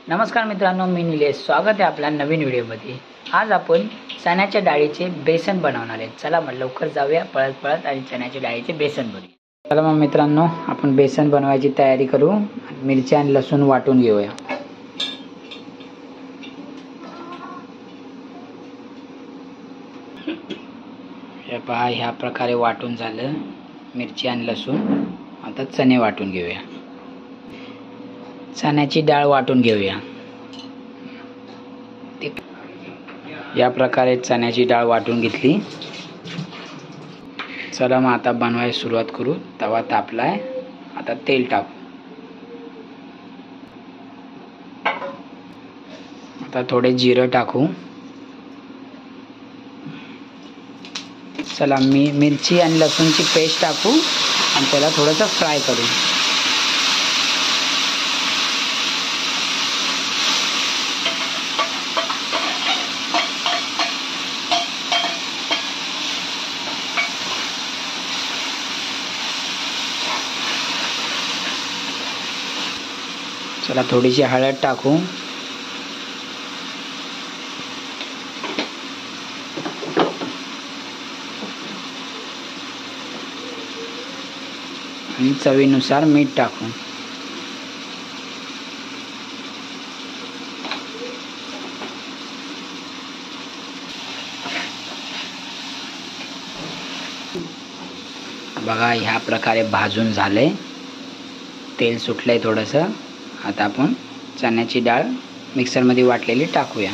नमस्कार मित्रांनो, मी निलेश. स्वागत आहे आपल्या नवीन व्हिडिओमध्ये. आज आपण चण्याच्या डाळीचे बेसन बनवणार आहे. चला मग लवकर जाऊया पळत आणि चण्याच्या डाळीचे बेसन बनवूया. चला मग मित्रांनो, आपण बेसन बनवायची तयारी करू. मिरची आणि लसूण वाटून घेऊया. हे पहा, ह्या प्रकारे वाटून झालं मिरची आणि लसूण. आता चणे वाटून घेऊया. चण्याची डाळ वाटून घेऊया. या प्रकारे चण्याची डाळ वाटून घेतली. चला मग आता बनवायला सुरुवात करू. तवा तापलाय, आता तेल टाकू. आता थोडे जिरं टाकू. चला मिरची आणि लसूणची पेस्ट टाकू आणि त्याला थोडंसं फ्राय करू. चला थोडीशी हळद टाकू. आणि चवीनुसार मीठ टाकू. बघा, ह्या प्रकारे भाजून झाले. तेल सुटलंय थोडंसं. आता आपण चण्याची डाळ मिक्सरमध्ये वाटलेली टाकूया.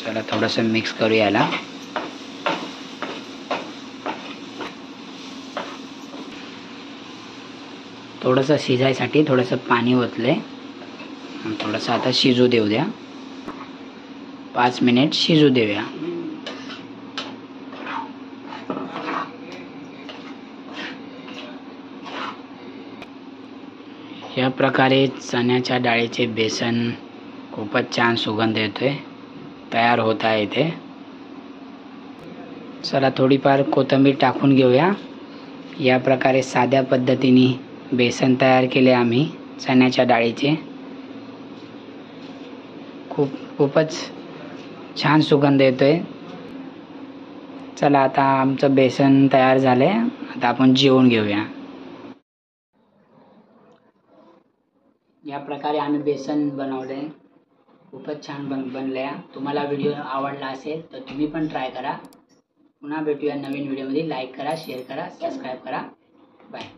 चला थोडंसं मिक्स करूया याला. थोडंसं शिजायसाठी थोडंसं पाणी ओतले. थोडंसं आता शिजू देऊ द्या. 5 मिनिट शिजू देऊया. या प्रकारे चण्याच्या डाळीचे बेसन खूपच छान सुगंध येतोय. तयार होत आहे इथे. चला थोडीफार कोथिंबीर टाकून घेऊया. या प्रकारे साध्या पद्धतीने बेसन तयार केले आम्ही चण्याच्या डाळीचे. खूपच छान सुगंध येतोय. चला आता आमचं बेसन तयार झालंय. आता आपण जेवून घेऊया. या प्रकारे आम्ही बेसन बनवले. खूपच छान बनले. तुम्हाला व्हिडिओ आवडला असेल तर तुम्ही पण ट्राय करा. पुन्हा भेटूया नवीन व्हिडिओमध्ये. लाईक करा, शेअर करा, सबस्क्राईब करा. बाय.